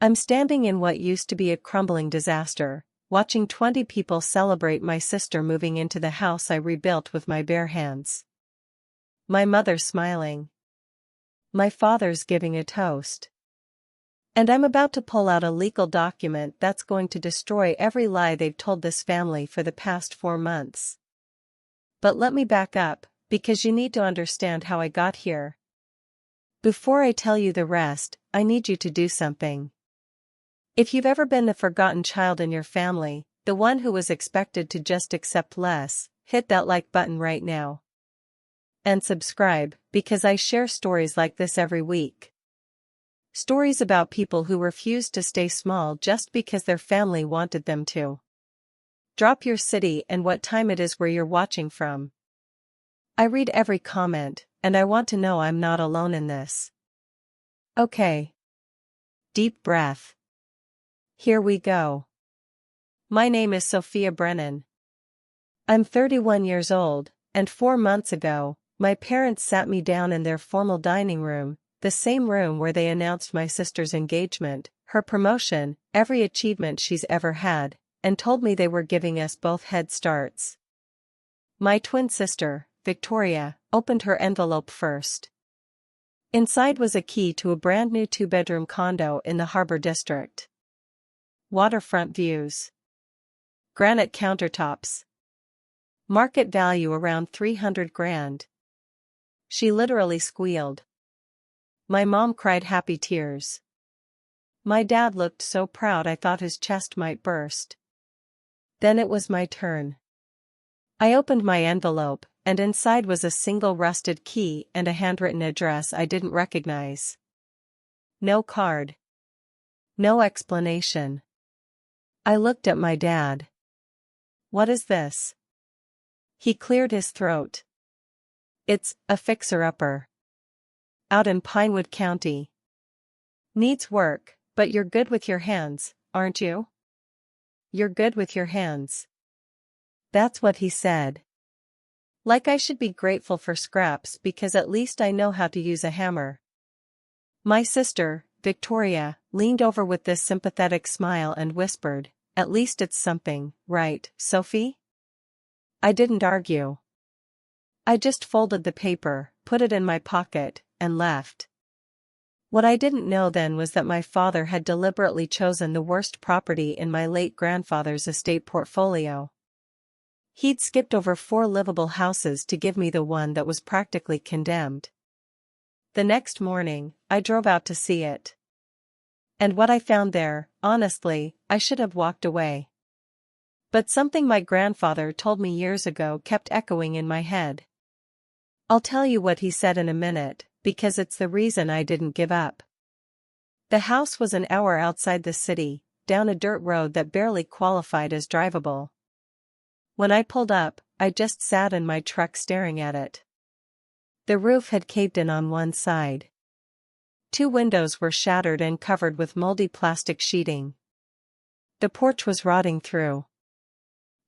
I'm standing in what used to be a crumbling disaster, watching 20 people celebrate my sister moving into the house I rebuilt with my bare hands. My mother's smiling. My father's giving a toast. And I'm about to pull out a legal document that's going to destroy every lie they've told this family for the past 4 months. But let me back up, because you need to understand how I got here. Before I tell you the rest, I need you to do something. If you've ever been the forgotten child in your family, the one who was expected to just accept less, hit that like button right now. And subscribe, because I share stories like this every week. Stories about people who refused to stay small just because their family wanted them to. Drop your city and what time it is where you're watching from. I read every comment, and I want to know I'm not alone in this. Okay. Deep breath. Here we go. My name is Sophia Brennan. I'm 31 years old, and 4 months ago, my parents sat me down in their formal dining room, the same room where they announced my sister's engagement, her promotion, every achievement she's ever had, and told me they were giving us both head starts. My twin sister, Victoria, opened her envelope first. Inside was a key to a brand new 2-bedroom condo in the Harbor District. Waterfront views. Granite countertops. Market value around 300 grand. She literally squealed. My mom cried happy tears. My dad looked so proud I thought his chest might burst. Then it was my turn. I opened my envelope, and inside was a single rusted key and a handwritten address I didn't recognize. No card. No explanation. I looked at my dad. What is this? He cleared his throat. It's a fixer-upper. Out in Pinewood County. Needs work, but you're good with your hands, aren't you? You're good with your hands. That's what he said. Like I should be grateful for scraps because at least I know how to use a hammer. My sister, Victoria, leaned over with this sympathetic smile and whispered, "At least it's something, right, Sophie?" I didn't argue. I just folded the paper, put it in my pocket, and left. What I didn't know then was that my father had deliberately chosen the worst property in my late grandfather's estate portfolio. He'd skipped over 4 livable houses to give me the one that was practically condemned. The next morning, I drove out to see it. And what I found there, honestly, I should have walked away. But something my grandfather told me years ago kept echoing in my head. I'll tell you what he said in a minute, because it's the reason I didn't give up. The house was an hour outside the city, down a dirt road that barely qualified as drivable. When I pulled up, I just sat in my truck staring at it. The roof had caved in on one side. 2 windows were shattered and covered with moldy plastic sheeting. The porch was rotting through.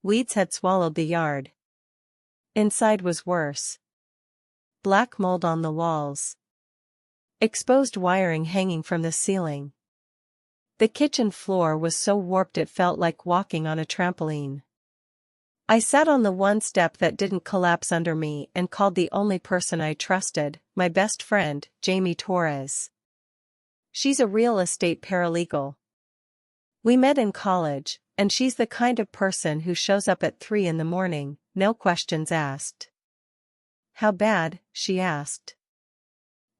Weeds had swallowed the yard. Inside was worse. Black mold on the walls. Exposed wiring hanging from the ceiling. The kitchen floor was so warped it felt like walking on a trampoline. I sat on the one step that didn't collapse under me and called the only person I trusted, my best friend, Jamie Torres. She's a real estate paralegal. We met in college, and she's the kind of person who shows up at 3 in the morning, no questions asked. How bad? She asked.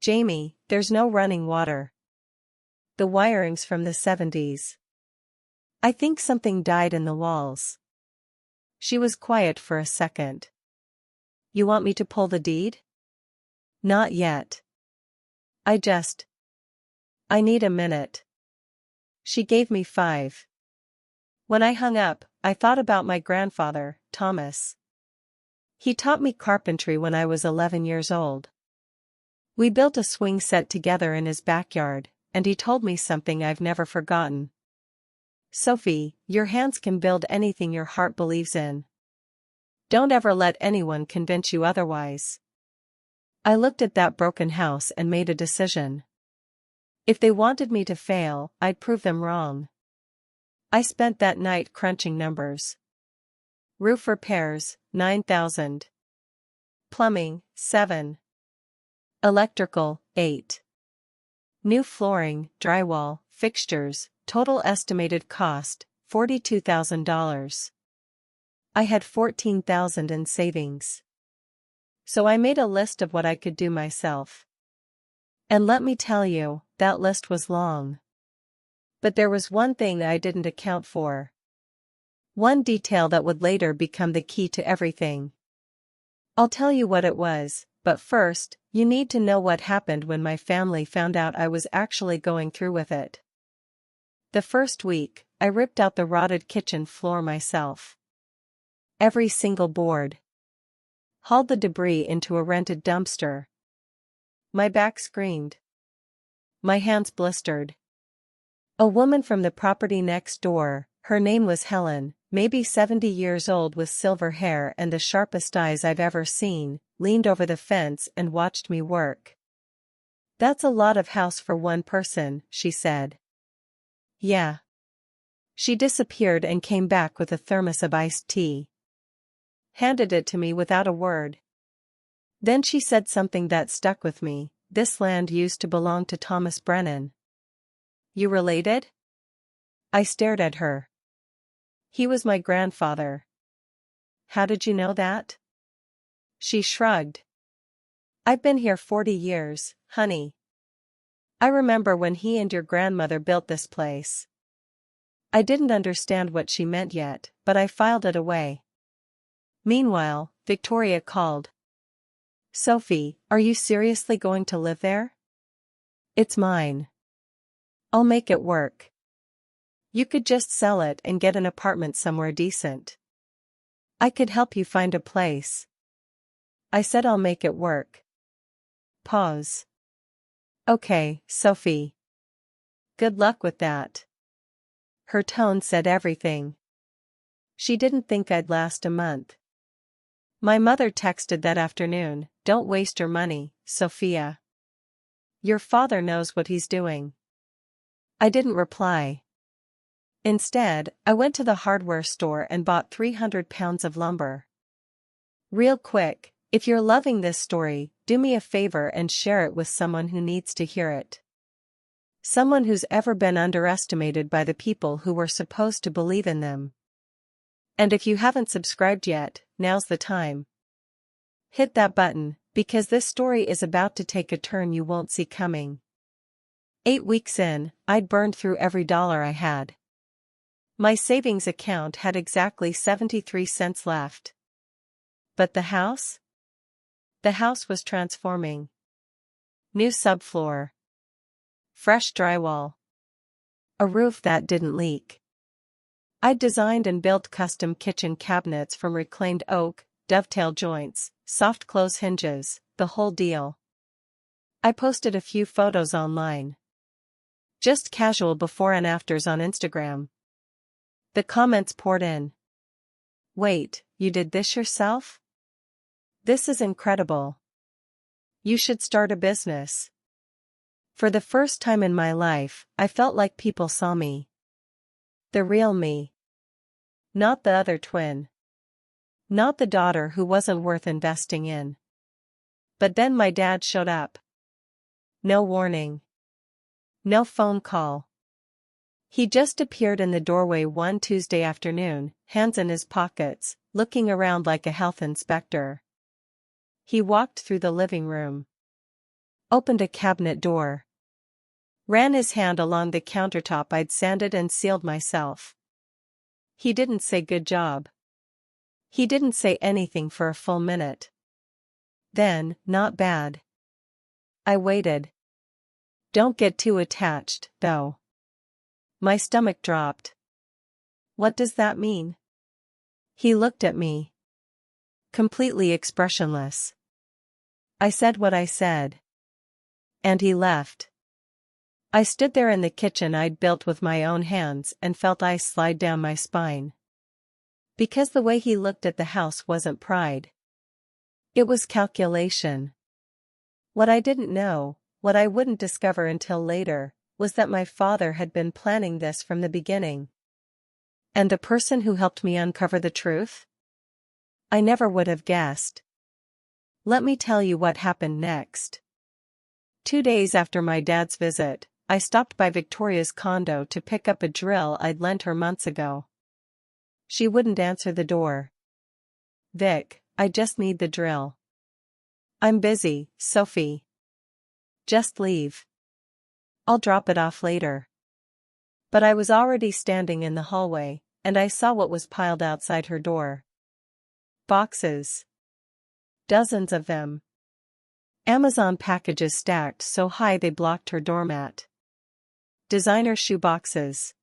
Jamie, there's no running water. The wiring's from the 70s. I think something died in the walls. She was quiet for a second. You want me to pull the deed? Not yet. I need a minute. She gave me 5. When I hung up, I thought about my grandfather, Thomas. He taught me carpentry when I was 11 years old. We built a swing set together in his backyard, and he told me something I've never forgotten. Sophie, your hands can build anything your heart believes in. Don't ever let anyone convince you otherwise. I looked at that broken house and made a decision. If they wanted me to fail, I'd prove them wrong. I spent that night crunching numbers. Roof repairs, 9,000. Plumbing, 7. Electrical, 8. New flooring, drywall, fixtures, total estimated cost, $42,000. I had $14,000 in savings. So I made a list of what I could do myself. And let me tell you, that list was long. But there was one thing I didn't account for. One detail that would later become the key to everything. I'll tell you what it was, but first, you need to know what happened when my family found out I was actually going through with it. The first week, I ripped out the rotted kitchen floor myself. Every single board. Hauled the debris into a rented dumpster. My back screamed. My hands blistered. A woman from the property next door, her name was Helen, maybe 70 years old with silver hair and the sharpest eyes I've ever seen, leaned over the fence and watched me work. "That's a lot of house for one person," she said. "Yeah." She disappeared and came back with a thermos of iced tea. Handed it to me without a word. Then she said something that stuck with me. "This land used to belong to Thomas Brennan." "You related?" I stared at her. "He was my grandfather." "How did you know that?" She shrugged. "I've been here 40 years, honey. I remember when he and your grandmother built this place." I didn't understand what she meant yet, but I filed it away. Meanwhile, Victoria called. "Sophie, are you seriously going to live there?" "It's mine. I'll make it work. You could just sell it and get an apartment somewhere decent. I could help you find a place." I said I'll make it work. Pause. "Okay, Sophie. Good luck with that." Her tone said everything. She didn't think I'd last a month. My mother texted that afternoon, "Don't waste your money, Sophia. Your father knows what he's doing." I didn't reply. Instead, I went to the hardware store and bought 300 pounds of lumber. Real quick, if you're loving this story, do me a favor and share it with someone who needs to hear it. Someone who's ever been underestimated by the people who were supposed to believe in them. And if you haven't subscribed yet, now's the time. Hit that button, because this story is about to take a turn you won't see coming. 8 weeks in, I'd burned through every dollar I had. My savings account had exactly 73 cents left. But the house? The house was transforming. New subfloor. Fresh drywall. A roof that didn't leak. I'd designed and built custom kitchen cabinets from reclaimed oak, dovetail joints, soft close hinges, the whole deal. I posted a few photos online. Just casual before and afters on Instagram. The comments poured in. "Wait, you did this yourself? This is incredible. You should start a business." For the first time in my life, I felt like people saw me. The real me. Not the other twin. Not the daughter who wasn't worth investing in. But then my dad showed up. No warning. No phone call. He just appeared in the doorway one Tuesday afternoon, hands in his pockets, looking around like a health inspector. He walked through the living room. Opened a cabinet door. Ran his hand along the countertop I'd sanded and sealed myself. He didn't say good job. He didn't say anything for a full minute. Then, not bad. I waited. Don't get too attached, though. My stomach dropped. "What does that mean?" He looked at me. Completely expressionless. I said what I said. And he left. I stood there in the kitchen I'd built with my own hands and felt ice slide down my spine. Because the way he looked at the house wasn't pride. It was calculation. What I didn't know, what I wouldn't discover until later, was that my father had been planning this from the beginning. And the person who helped me uncover the truth? I never would have guessed. Let me tell you what happened next. 2 days after my dad's visit, I stopped by Victoria's condo to pick up a drill I'd lent her months ago. She wouldn't answer the door. "Vic, I just need the drill." "I'm busy, Sophie." "Just leave. I'll drop it off later." But I was already standing in the hallway, and I saw what was piled outside her door. Boxes. Dozens of them. Amazon packages stacked so high they blocked her doormat. Designer shoe boxes.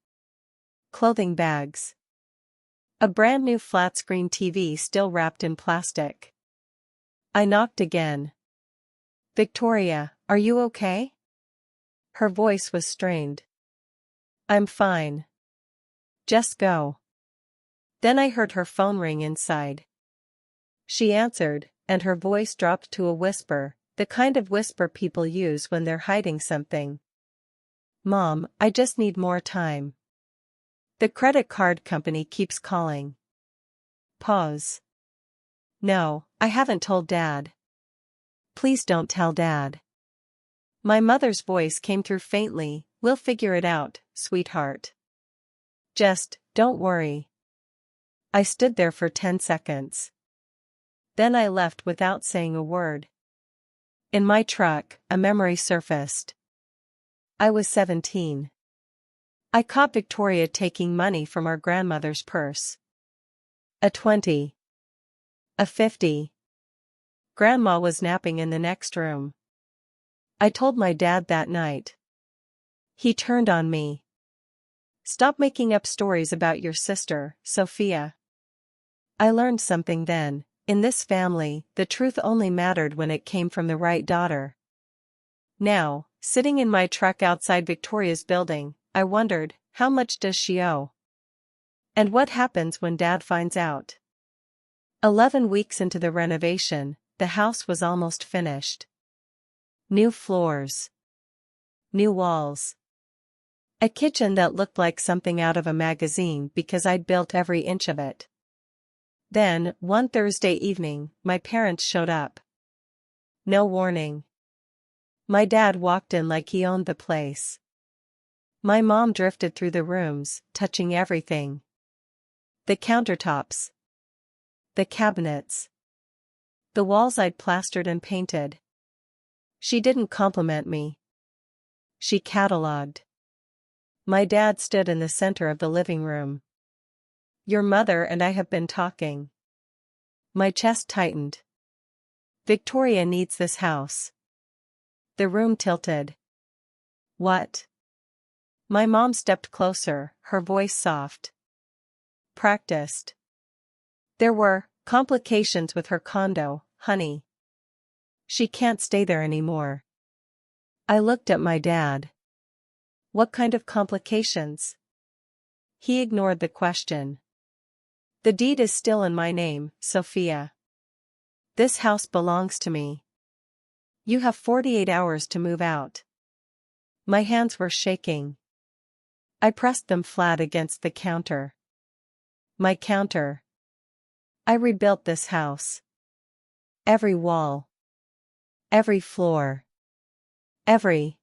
Clothing bags. A brand new flat-screen TV still wrapped in plastic. I knocked again. "Victoria, are you okay?" Her voice was strained. "I'm fine. Just go." Then I heard her phone ring inside. She answered, and her voice dropped to a whisper, the kind of whisper people use when they're hiding something. "Mom, I just need more time. The credit card company keeps calling." Pause. "No, I haven't told Dad." "Please don't tell Dad." My mother's voice came through faintly. "We'll figure it out, sweetheart. Just, don't worry." I stood there for 10 seconds. Then I left without saying a word. In my truck, a memory surfaced. I was 17. I caught Victoria taking money from our grandmother's purse. A 20. A 50. Grandma was napping in the next room. I told my dad that night. He turned on me. "Stop making up stories about your sister, Sophia." I learned something then. In this family, the truth only mattered when it came from the right daughter. Now, sitting in my truck outside Victoria's building, I wondered, how much does she owe? And what happens when Dad finds out? 11 weeks into the renovation, the house was almost finished. New floors. New walls. A kitchen that looked like something out of a magazine because I'd built every inch of it. Then, one Thursday evening, my parents showed up. No warning. My dad walked in like he owned the place. My mom drifted through the rooms, touching everything. The countertops. The cabinets. The walls I'd plastered and painted. She didn't compliment me. She catalogued. My dad stood in the center of the living room. "Your mother and I have been talking." My chest tightened. "Victoria needs this house." The room tilted. "What?" My mom stepped closer, her voice soft. "Practiced. There were complications with her condo, honey. She can't stay there anymore." I looked at my dad. "What kind of complications?" He ignored the question. "The deed is still in my name, Sophia. This house belongs to me. You have 48 hours to move out." My hands were shaking. I pressed them flat against the counter. My counter. I rebuilt this house. Every wall. Every floor. Every.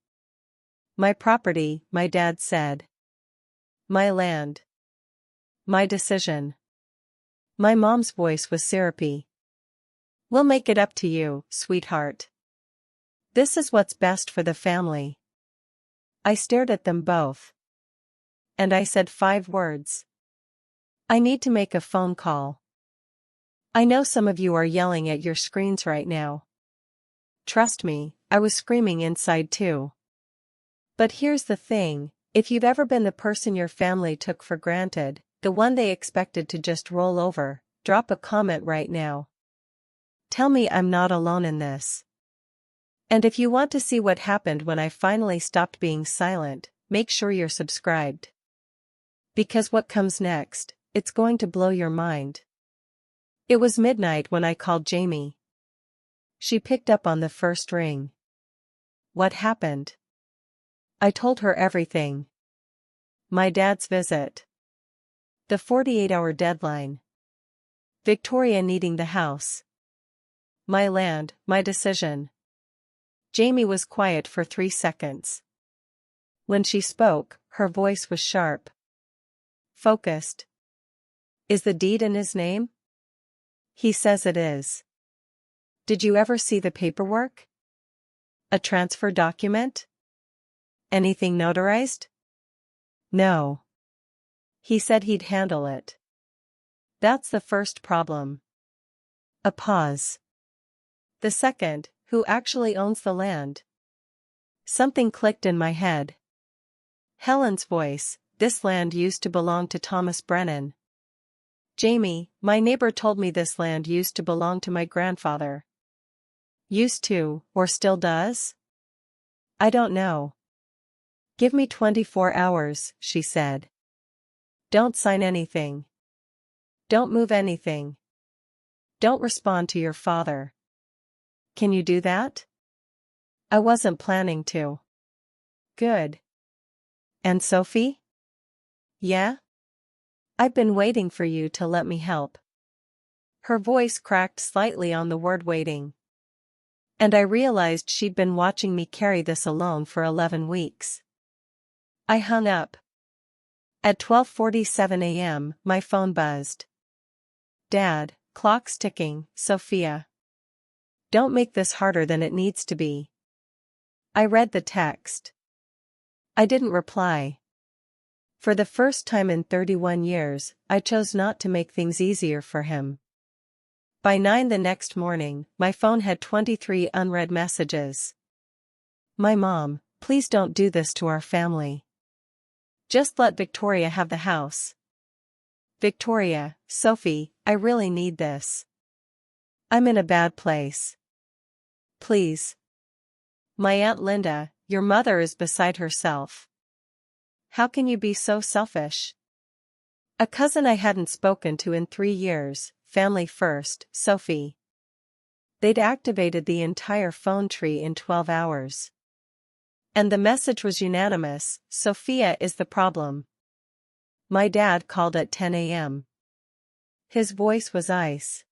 My property, my dad said. My land. My decision. My mom's voice was syrupy. "We'll make it up to you, sweetheart. This is what's best for the family." I stared at them both. And I said 5 words. "I need to make a phone call." I know some of you are yelling at your screens right now. Trust me, I was screaming inside too. But here's the thing, if you've ever been the person your family took for granted, the one they expected to just roll over, drop a comment right now. Tell me I'm not alone in this. And if you want to see what happened when I finally stopped being silent, make sure you're subscribed. Because what comes next, it's going to blow your mind. It was midnight when I called Jamie. She picked up on the first ring. "What happened?" I told her everything. My dad's visit. The 48-hour deadline. Victoria needing the house. My land, my decision. Jamie was quiet for 3 seconds. When she spoke, her voice was sharp. Focused. Is the deed in his name? He says it is. Did you ever see the paperwork? A transfer document? Anything notarized? No. He said he'd handle it. That's the first problem. A pause. The second, who actually owns the land? Something clicked in my head. Helen's voice, this land used to belong to Thomas Brennan. Jamie, my neighbor told me this land used to belong to my grandfather. Used to, or still does? I don't know. Give me 24 hours, she said. Don't sign anything. Don't move anything. Don't respond to your father. Can you do that? I wasn't planning to. Good. And Sophie? Yeah? I've been waiting for you to let me help. Her voice cracked slightly on the word waiting. And I realized she'd been watching me carry this alone for 11 weeks. I hung up. At 12:47 a.m., my phone buzzed. Dad, clock's ticking, Sophia. Don't make this harder than it needs to be. I read the text. I didn't reply. For the first time in 31 years, I chose not to make things easier for him. By 9 the next morning, my phone had 23 unread messages. My mom, please don't do this to our family. Just let Victoria have the house. Victoria, Sophie, I really need this. I'm in a bad place. Please. My Aunt Linda, your mother is beside herself. How can you be so selfish? A cousin I hadn't spoken to in 3 years, family first, Sophie. They'd activated the entire phone tree in 12 hours. And the message was unanimous, Sophia is the problem. My dad called at 10 a.m. His voice was ice.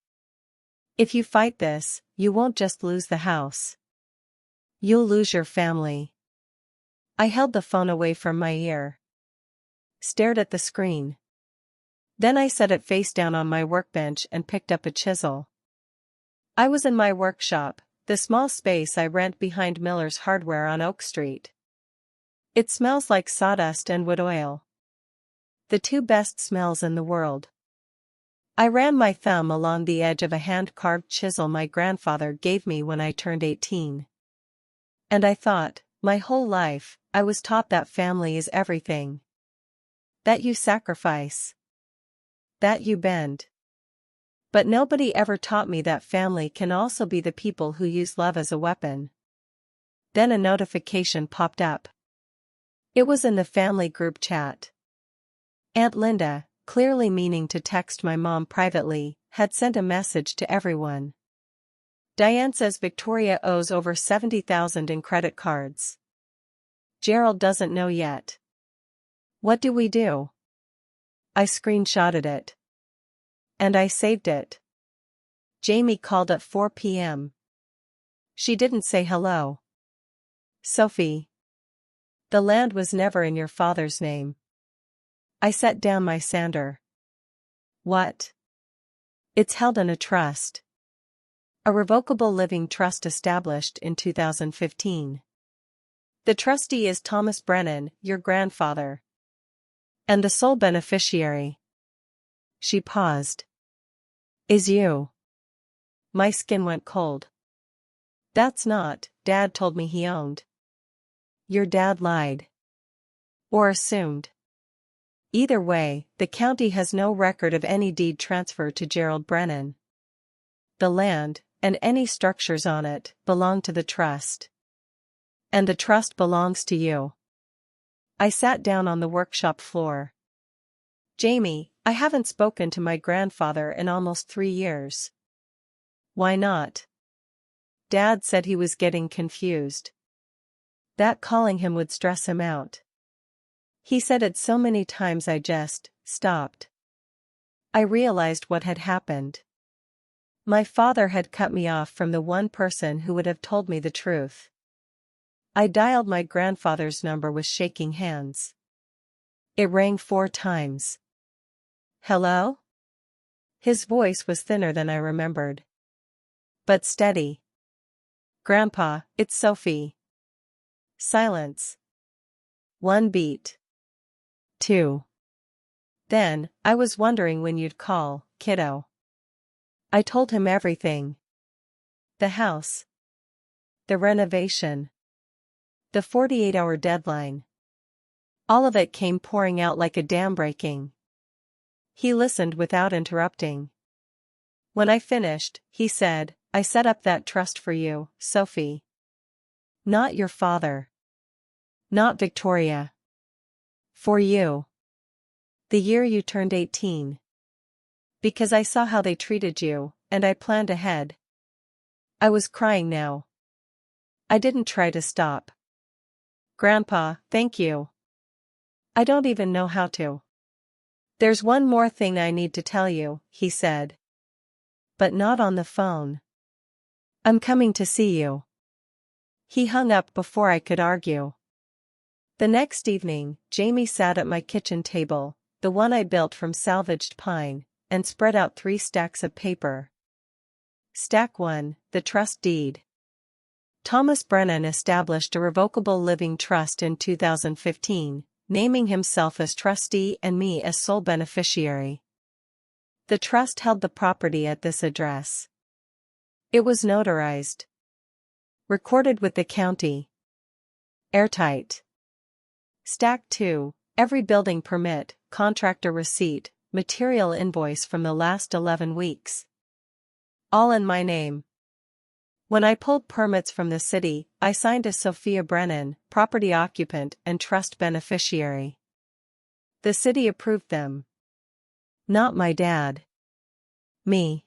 If you fight this, you won't just lose the house. You'll lose your family. I held the phone away from my ear. Stared at the screen. Then I set it face down on my workbench and picked up a chisel. I was in my workshop, the small space I rent behind Miller's Hardware on Oak Street. It smells like sawdust and wood oil. The two best smells in the world. I ran my thumb along the edge of a hand-carved chisel my grandfather gave me when I turned 18. And I thought, my whole life, I was taught that family is everything. That you sacrifice. That you bend. But nobody ever taught me that family can also be the people who use love as a weapon. Then a notification popped up. It was in the family group chat. Aunt Linda, clearly meaning to text my mom privately, had sent a message to everyone. Diane says Victoria owes over $70,000 in credit cards. Gerald doesn't know yet. What do we do? I screenshotted it. And I saved it. Jamie called at 4 p.m. She didn't say hello. Sophie. The land was never in your father's name. I set down my sander. What? It's held in a trust. A revocable living trust established in 2015. The trustee is Thomas Brennan, your grandfather. And the sole beneficiary. She paused. Is you. My skin went cold. That's not, Dad told me he owned. Your dad lied. Or assumed. Either way, the county has no record of any deed transfer to Gerald Brennan. The land, and any structures on it, belong to the trust. And the trust belongs to you. I sat down on the workshop floor. Jamie, I haven't spoken to my grandfather in almost 3 years. Why not? Dad said he was getting confused. That calling him would stress him out. He said it so many times I just stopped. I realized what had happened. My father had cut me off from the one person who would have told me the truth. I dialed my grandfather's number with shaking hands. It rang 4 times. Hello? His voice was thinner than I remembered. But steady. Grandpa, it's Sophie. Silence. 1 beat. 2. Then, I was wondering when you'd call, kiddo. I told him everything. The house. The renovation. The 48-hour deadline. All of it came pouring out like a dam breaking. He listened without interrupting. When I finished, he said, I set up that trust for you, Sophie. Not your father. Not Victoria. For you. The year you turned 18. Because I saw how they treated you, and I planned ahead. I was crying now. I didn't try to stop. Grandpa, thank you. I don't even know how to. There's one more thing I need to tell you, he said. But not on the phone. I'm coming to see you. He hung up before I could argue. The next evening, Jamie sat at my kitchen table, the one I built from salvaged pine, and spread out 3 stacks of paper. Stack 1, the trust deed. Thomas Brennan established a revocable living trust in 2015, naming himself as trustee and me as sole beneficiary. The trust held the property at this address. It was notarized. Recorded with the county. Airtight. Stack 2, every building permit, contractor receipt, material invoice from the last 11 weeks. All in my name. When I pulled permits from the city, I signed as Sophia Brennan, property occupant and trust beneficiary. The city approved them. Not my dad. Me.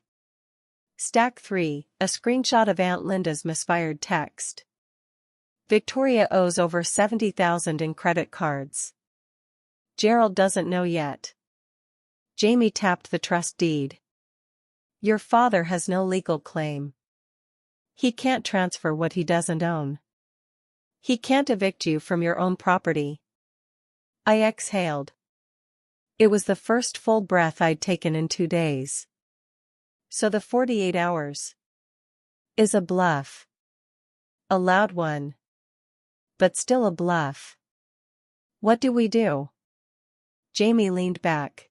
Stack 3, a screenshot of Aunt Linda's misfired text. Victoria owes over $70,000 in credit cards. Gerald doesn't know yet. Jamie tapped the trust deed. Your father has no legal claim. He can't transfer what he doesn't own. He can't evict you from your own property. I exhaled. It was the first full breath I'd taken in 2 days. So the 48 hours is a bluff. A loud one. But still a bluff. What do we do? Jamie leaned back.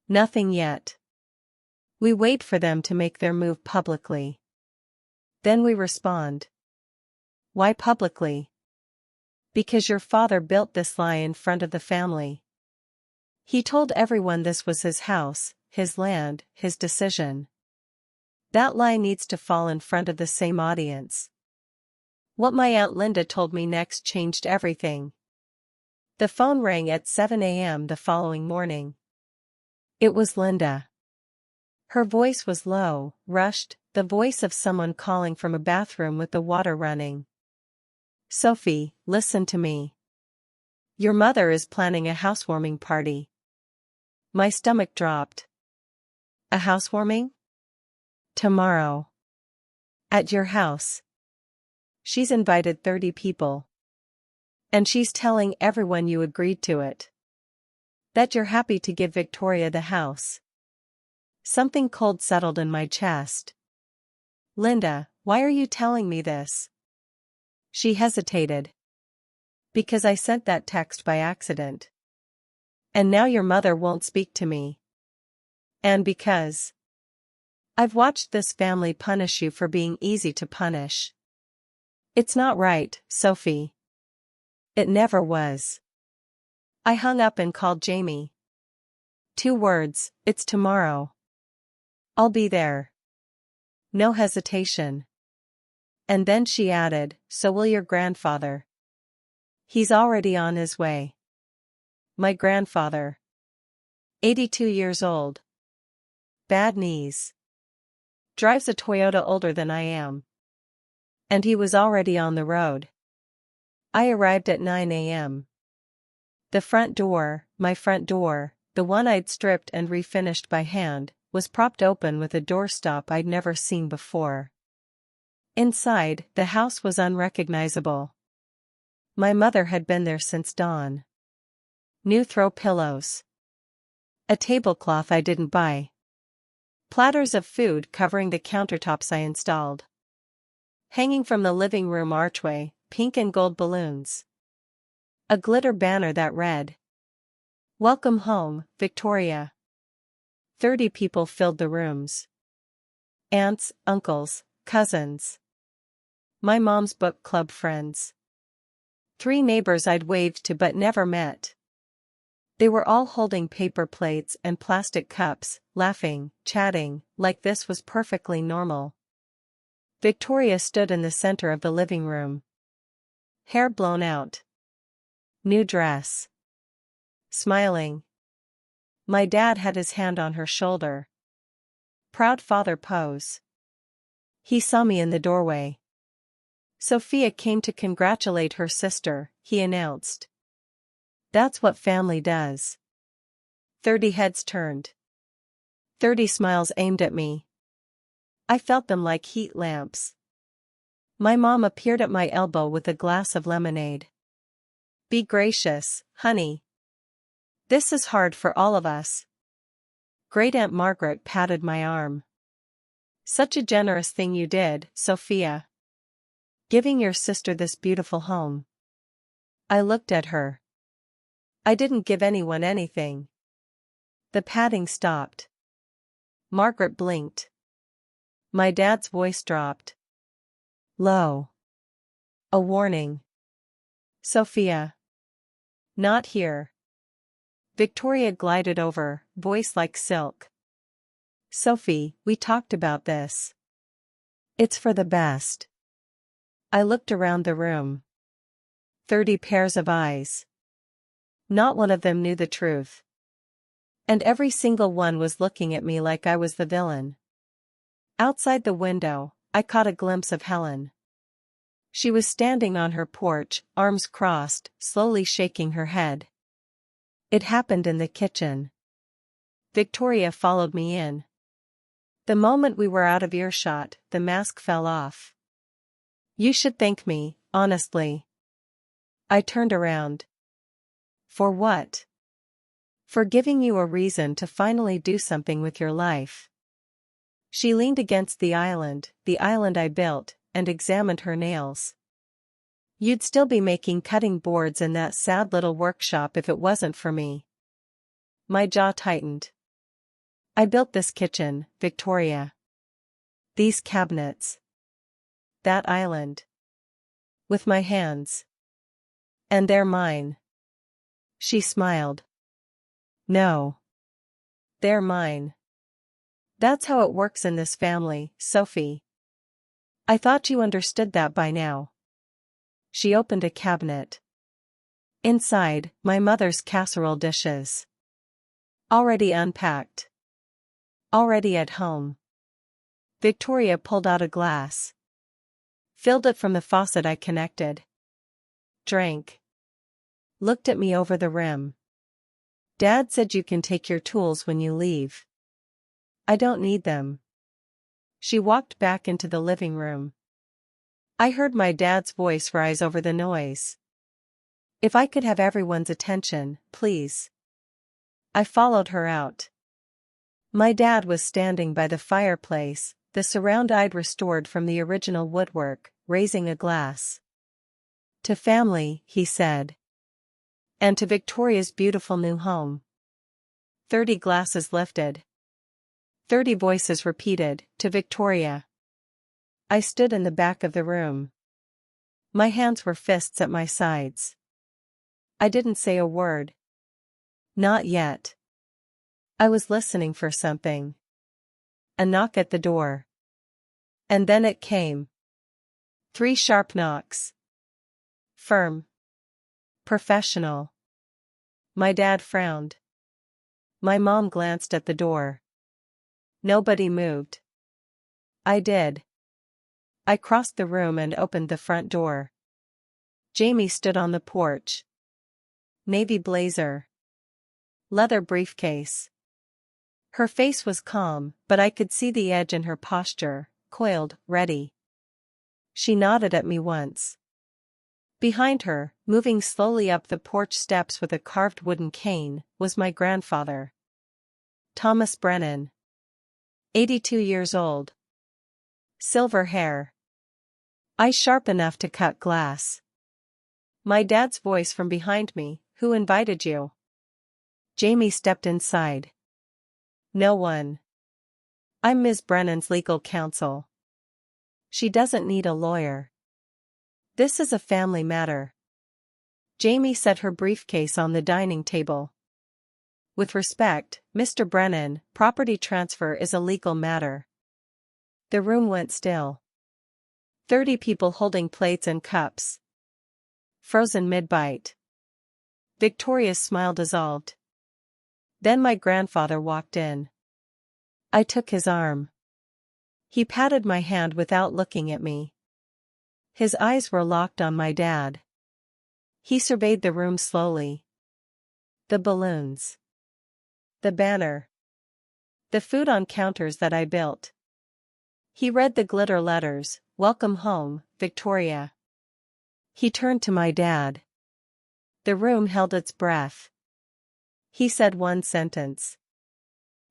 Nothing yet. We wait for them to make their move publicly. Then we respond. Why publicly? Because your father built this lie in front of the family. He told everyone this was his house, his land, his decision. That lie needs to fall in front of the same audience. What my Aunt Linda told me next changed everything. The phone rang at 7 a.m. the following morning. It was Linda. Her voice was low, rushed, the voice of someone calling from a bathroom with the water running. Sophie, listen to me. Your mother is planning a housewarming party. My stomach dropped. A housewarming? Tomorrow. At your house. She's invited 30 people. And she's telling everyone you agreed to it. That you're happy to give Victoria the house. Something cold settled in my chest. Linda, why are you telling me this? She hesitated. Because I sent that text by accident. And now your mother won't speak to me. And because I've watched this family punish you for being easy to punish. It's not right, Sophie. It never was. I hung up and called Jamie. 2 words, it's tomorrow. I'll be there. No hesitation. And then she added, so will your grandfather. He's already on his way. My grandfather. 82 years old. Bad knees. Drives a Toyota older than I am. And he was already on the road. I arrived at 9 a.m. The front door, my front door, the one I'd stripped and refinished by hand, was propped open with a doorstop I'd never seen before. Inside, the house was unrecognizable. My mother had been there since dawn. New throw pillows. A tablecloth I didn't buy. Platters of food covering the countertops I installed. Hanging from the living room archway, pink and gold balloons. A glitter banner that read, "Welcome home, Victoria." 30 people filled the rooms. Aunts, uncles, cousins. My mom's book club friends. 3 neighbors I'd waved to but never met. They were all holding paper plates and plastic cups, laughing, chatting, like this was perfectly normal. Victoria stood in the center of the living room. Hair blown out. New dress. Smiling. My dad had his hand on her shoulder. Proud father pose. He saw me in the doorway. Sophia came to congratulate her sister, he announced. That's what family does. 30 heads turned. 30 smiles aimed at me. I felt them like heat lamps. My mom appeared at my elbow with a glass of lemonade. Be gracious, honey. This is hard for all of us. Great Aunt Margaret patted my arm. Such a generous thing you did, Sophia. Giving your sister this beautiful home. I looked at her. I didn't give anyone anything. The patting stopped. Margaret blinked. My dad's voice dropped. Low. A warning. Sophia. Not here. Victoria glided over, voice like silk. Sophie, we talked about this. It's for the best. I looked around the room. 30 pairs of eyes. Not one of them knew the truth. And every single one was looking at me like I was the villain. Outside the window, I caught a glimpse of Helen. She was standing on her porch, arms crossed, slowly shaking her head. It happened in the kitchen. Victoria followed me in. The moment we were out of earshot, the mask fell off. You should thank me, honestly. I turned around. For what? For giving you a reason to finally do something with your life. She leaned against the island I built, and examined her nails. You'd still be making cutting boards in that sad little workshop if it wasn't for me. My jaw tightened. I built this kitchen, Victoria. These cabinets. That island. With my hands. And they're mine. She smiled. No. They're mine. That's how it works in this family, Sophie. I thought you understood that by now. She opened a cabinet. Inside, my mother's casserole dishes. Already unpacked. Already at home. Victoria pulled out a glass. Filled it from the faucet I connected. Drank. Looked at me over the rim. Dad said you can take your tools when you leave. I don't need them. She walked back into the living room. I heard my dad's voice rise over the noise. If I could have everyone's attention, please. I followed her out. My dad was standing by the fireplace, the surround I'd restored from the original woodwork, raising a glass. To family, he said. And to Victoria's beautiful new home. 30 glasses lifted. 30 voices repeated, to Victoria. I stood in the back of the room. My hands were fists at my sides. I didn't say a word. Not yet. I was listening for something. A knock at the door. And then it came. 3 sharp knocks. Firm. Professional. My dad frowned. My mom glanced at the door. Nobody moved. I did. I crossed the room and opened the front door. Jamie stood on the porch. Navy blazer. Leather briefcase. Her face was calm, but I could see the edge in her posture, coiled, ready. She nodded at me once. Behind her, moving slowly up the porch steps with a carved wooden cane, was my grandfather. Thomas Brennan. 82 years old. Silver hair. Eyes sharp enough to cut glass. My dad's voice from behind me, "Who invited you?" Jamie stepped inside. "No one. I'm Ms. Brennan's legal counsel. She doesn't need a lawyer. This is a family matter." Jamie set her briefcase on the dining table. "With respect, Mr. Brennan, property transfer is a legal matter." The room went still. 30 people holding plates and cups. Frozen mid-bite. Victoria's smile dissolved. Then my grandfather walked in. I took his arm. He patted my hand without looking at me. His eyes were locked on my dad. He surveyed the room slowly. The balloons. The banner. The food on counters that I built. He read the glitter letters, "Welcome home, Victoria." He turned to my dad. The room held its breath. He said one sentence.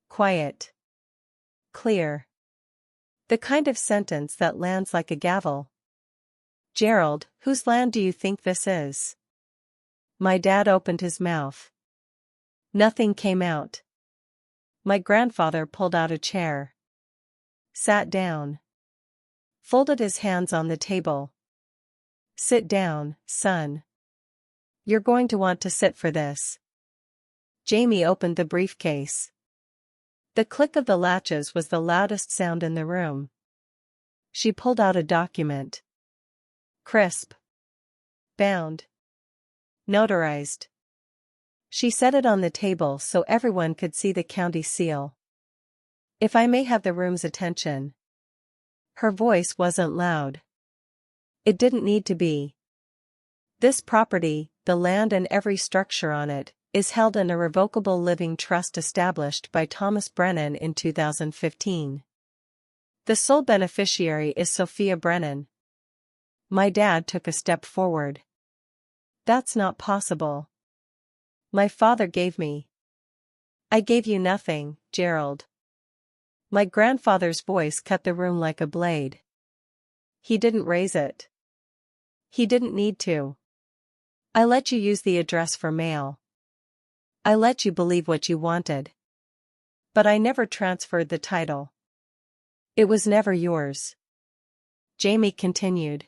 Quiet. Clear. The kind of sentence that lands like a gavel. "Gerald, whose land do you think this is?" My dad opened his mouth. Nothing came out. My grandfather pulled out a chair. Sat down. Folded his hands on the table. "Sit down, son. You're going to want to sit for this." Jamie opened the briefcase. The click of the latches was the loudest sound in the room. She pulled out a document. Crisp. Bound. Notarized. She set it on the table so everyone could see the county seal. "If I may have the room's attention." Her voice wasn't loud. It didn't need to be. "This property, the land and every structure on it, is held in a revocable living trust established by Thomas Brennan in 2015. The sole beneficiary is Sophia Brennan." My dad took a step forward. "That's not possible. My father gave me." "I gave you nothing, Gerald." My grandfather's voice cut the room like a blade. "He didn't raise it. He didn't need to. I let you use the address for mail. I let you believe what you wanted. But I never transferred the title. It was never yours." Jamie continued.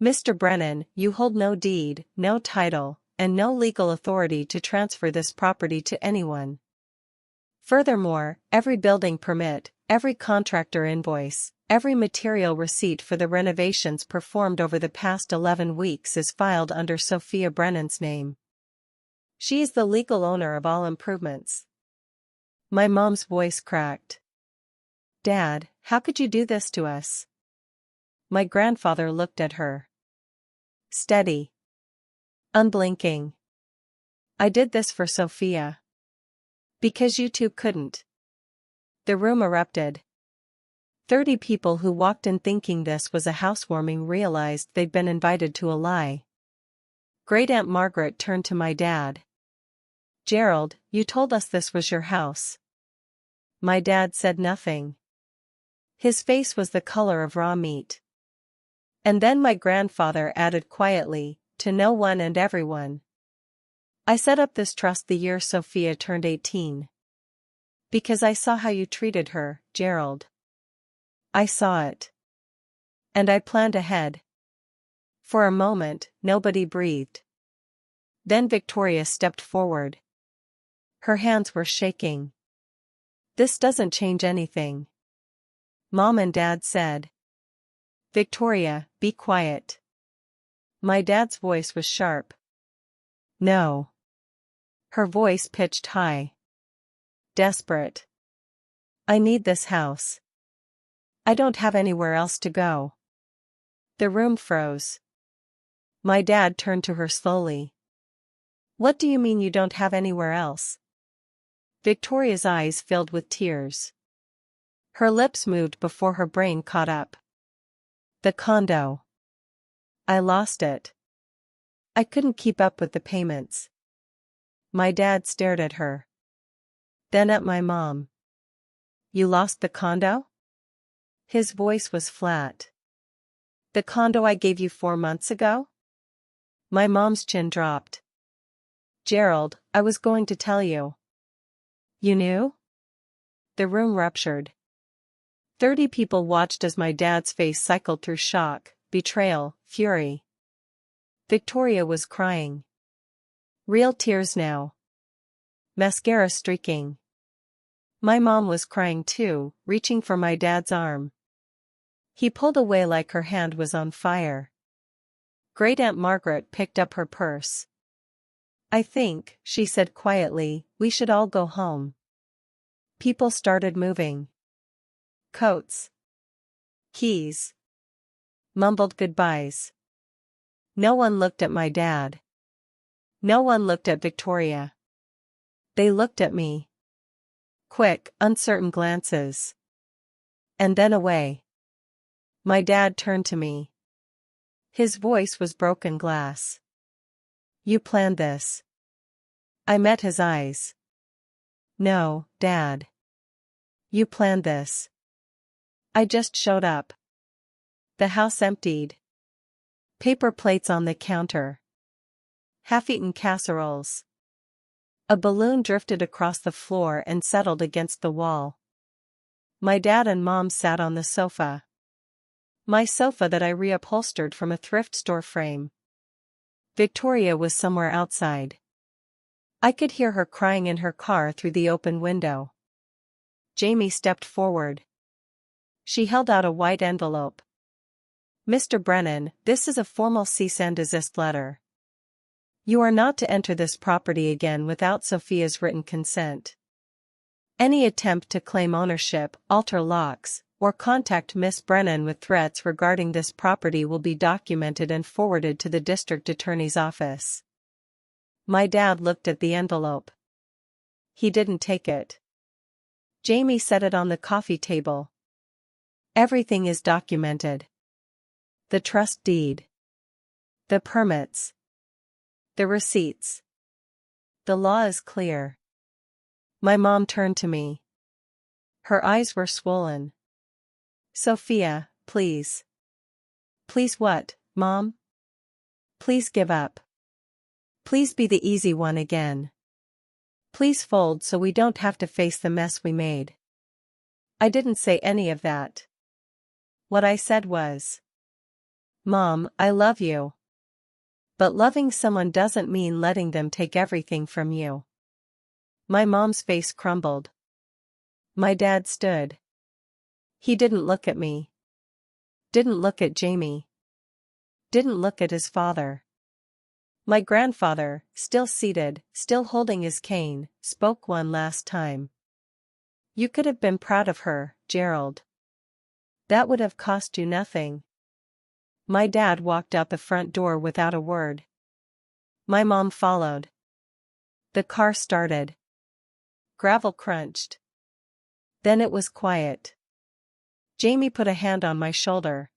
"Mr. Brennan, you hold no deed, no title, and no legal authority to transfer this property to anyone. Furthermore, every building permit, every contractor invoice, every material receipt for the renovations performed over the past 11 weeks is filed under Sophia Brennan's name. She is the legal owner of all improvements." My mom's voice cracked. "Dad, how could you do this to us?" My grandfather looked at her. Steady. Unblinking. "I did this for Sophia. Because you two couldn't." The room erupted. 30 people who walked in thinking this was a housewarming realized they'd been invited to a lie. Great-Aunt Margaret turned to my dad. "Gerald, you told us this was your house." My dad said nothing. His face was the color of raw meat. And then my grandfather added quietly, "To no one and everyone. I set up this trust the year Sophia turned 18. Because I saw how you treated her, Gerald. I saw it. And I planned ahead." For a moment, nobody breathed. Then Victoria stepped forward. Her hands were shaking. "This doesn't change anything," Mom and Dad said. "Victoria, be quiet." My dad's voice was sharp. "No." Her voice pitched high. Desperate. "I need this house. I don't have anywhere else to go." The room froze. My dad turned to her slowly. What do you mean you don't have anywhere else? Victoria's eyes filled with tears. Her lips moved before her brain caught up. The condo. I lost it. I couldn't keep up with the payments. My dad stared at her. Then at my mom. You lost the condo? His voice was flat. The condo I gave you 4 months ago? My mom's chin dropped. Gerald, I was going to tell you. You knew? The room ruptured. 30 people watched as my dad's face cycled through shock, betrayal, fury. Victoria was crying. Real tears now. Mascara streaking. My mom was crying too, reaching for my dad's arm. He pulled away like her hand was on fire. Great Aunt Margaret picked up her purse. I think, she said quietly, we should all go home. People started moving. Coats. Keys. Mumbled goodbyes. No one looked at my dad. No one looked at Victoria. They looked at me. Quick, uncertain glances. And then away. My dad turned to me. His voice was broken glass. You planned this. I met his eyes. No, Dad. You planned this. I just showed up. The house emptied. Paper plates on the counter. Half-eaten casseroles. A balloon drifted across the floor and settled against the wall. My dad and mom sat on the sofa. My sofa that I reupholstered from a thrift store frame. Victoria was somewhere outside. I could hear her crying in her car through the open window. Jamie stepped forward. She held out a white envelope. Mr. Brennan, this is a formal cease and desist letter. You are not to enter this property again without Sophia's written consent. Any attempt to claim ownership, alter locks, or contact Miss Brennan with threats regarding this property will be documented and forwarded to the district attorney's office. My dad looked at the envelope. He didn't take it. Jamie set it on the coffee table. Everything is documented. The trust deed. The permits. The receipts. The law is clear. My mom turned to me. Her eyes were swollen. Sophia, please. Please what, Mom? Please give up. Please be the easy one again. Please fold so we don't have to face the mess we made. I didn't say any of that. What I said was, Mom, I love you. But loving someone doesn't mean letting them take everything from you. My mom's face crumbled. My dad stood. He didn't look at me. Didn't look at Jamie. Didn't look at his father. My grandfather, still seated, still holding his cane, spoke one last time. You could have been proud of her, Gerald. That would have cost you nothing. My dad walked out the front door without a word. My mom followed. The car started. Gravel crunched. Then it was quiet. Jamie put a hand on my shoulder.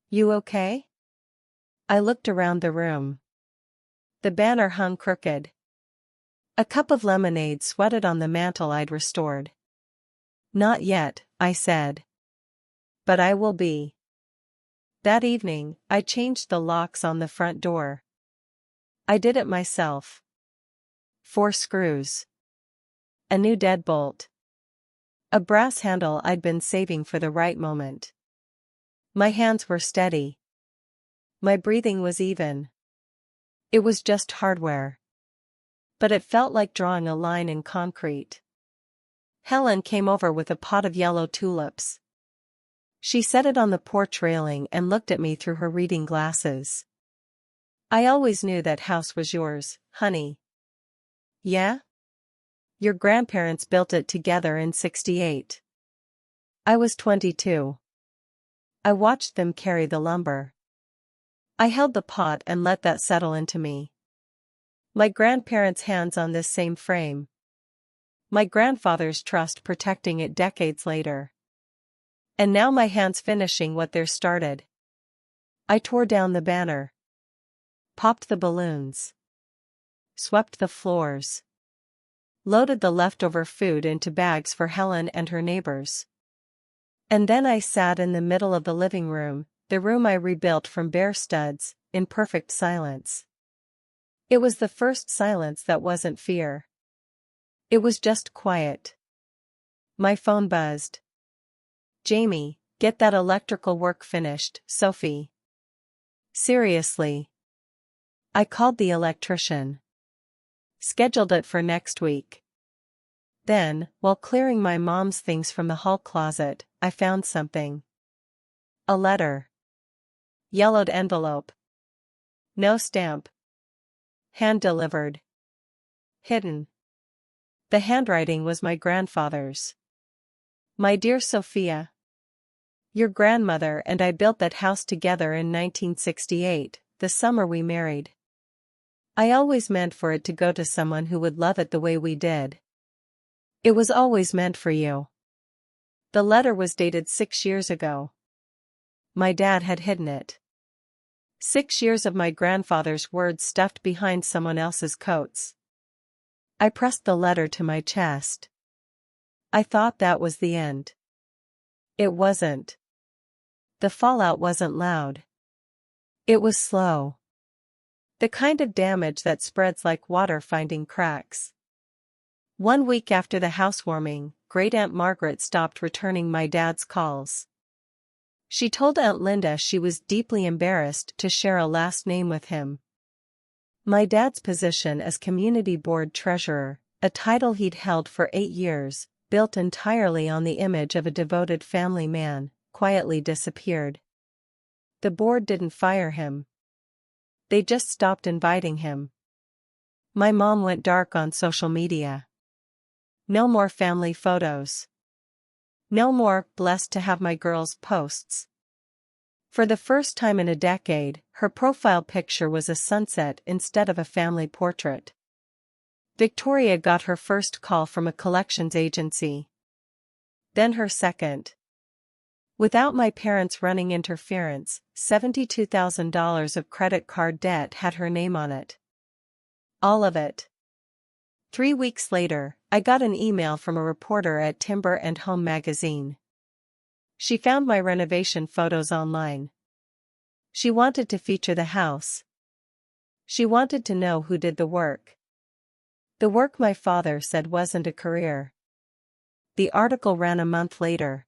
You okay? I looked around the room. The banner hung crooked. A cup of lemonade sweated on the mantel I'd restored. Not yet, I said. But I will be. That evening, I changed the locks on the front door. I did it myself. 4 screws. A new deadbolt. A brass handle I'd been saving for the right moment. My hands were steady. My breathing was even. It was just hardware. But it felt like drawing a line in concrete. Helen came over with a pot of yellow tulips. She set it on the porch railing and looked at me through her reading glasses. I always knew that house was yours, honey. Yeah? Your grandparents built it together in '68. I was 22. I watched them carry the lumber. I held the pot and let that settle into me. My grandparents' hands on this same frame. My grandfather's trust protecting it decades later. And now my hands finishing what they're started. I tore down the banner. Popped the balloons. Swept the floors. Loaded the leftover food into bags for Helen and her neighbors. And then I sat in the middle of the living room, the room I rebuilt from bare studs, in perfect silence. It was the first silence that wasn't fear. It was just quiet. My phone buzzed. "Jamie, get that electrical work finished, Sophie." "Seriously?" I called the electrician. Scheduled it for next week. Then, while clearing my mom's things from the hall closet, I found something. A letter. Yellowed envelope. No stamp. Hand-delivered. Hidden. The handwriting was my grandfather's. "My dear Sophia. Your grandmother and I built that house together in 1968, the summer we married. I always meant for it to go to someone who would love it the way we did. It was always meant for you." The letter was dated 6 years ago. My dad had hidden it. 6 years of my grandfather's words stuffed behind someone else's coats. I pressed the letter to my chest. I thought that was the end. It wasn't. The fallout wasn't loud. It was slow. The kind of damage that spreads like water finding cracks. 1 week after the housewarming, Great-Aunt Margaret stopped returning my dad's calls. She told Aunt Linda she was deeply embarrassed to share a last name with him. My dad's position as community board treasurer, a title he'd held for 8 years, built entirely on the image of a devoted family man, quietly disappeared. The board didn't fire him. They just stopped inviting him. My mom went dark on social media. No more family photos. No more "blessed to have my girls" posts. For the first time in a decade, her profile picture was a sunset instead of a family portrait. Victoria got her first call from a collections agency. Then her second. Without my parents running interference, $72,000 of credit card debt had her name on it. All of it. 3 weeks later, I got an email from a reporter at Timber and Home magazine. She found my renovation photos online. She wanted to feature the house. She wanted to know who did the work. The work my father said wasn't a career. The article ran a month later.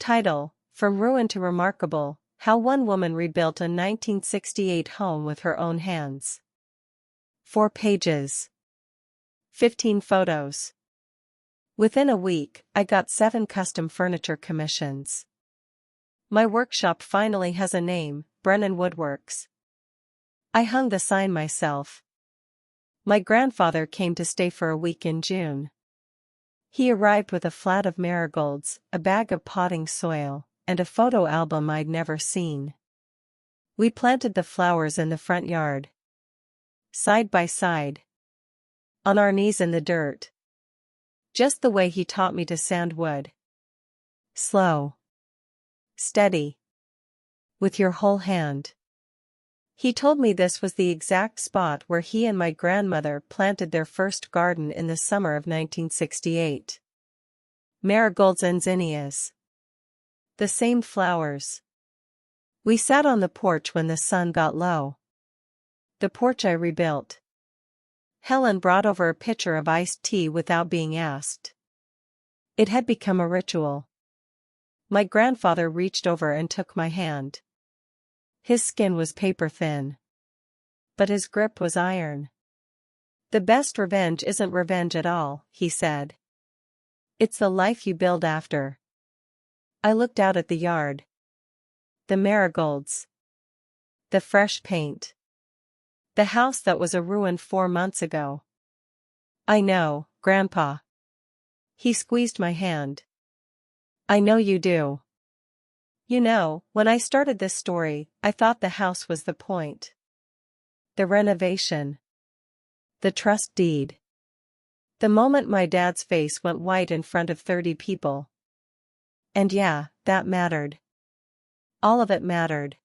Title: From Ruin to Remarkable, How One Woman Rebuilt a 1968 Home with Her Own Hands. 4 pages. 15 photos. Within a week, I got 7 custom furniture commissions. My workshop finally has a name, Brennan Woodworks. I hung the sign myself. My grandfather came to stay for a week in June. He arrived with a flat of marigolds, a bag of potting soil, and a photo album I'd never seen. We planted the flowers in the front yard. Side by side. On our knees in the dirt. Just the way he taught me to sand wood. Slow. Steady. With your whole hand. He told me this was the exact spot where he and my grandmother planted their first garden in the summer of 1968. Marigolds and zinnias. The same flowers. We sat on the porch when the sun got low. The porch I rebuilt. Helen brought over a pitcher of iced tea without being asked. It had become a ritual. My grandfather reached over and took my hand. His skin was paper thin. But his grip was iron. "The best revenge isn't revenge at all," he said. "It's the life you build after." I looked out at the yard. The marigolds. The fresh paint. The house that was a ruin 4 months ago. "I know, Grandpa." He squeezed my hand. "I know you do." You know, when I started this story, I thought the house was the point. The renovation. The trust deed. The moment my dad's face went white in front of 30 people. And yeah, that mattered. All of it mattered.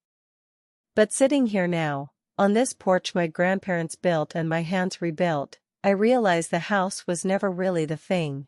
But sitting here now, on this porch my grandparents built and my hands rebuilt, I realize the house was never really the thing.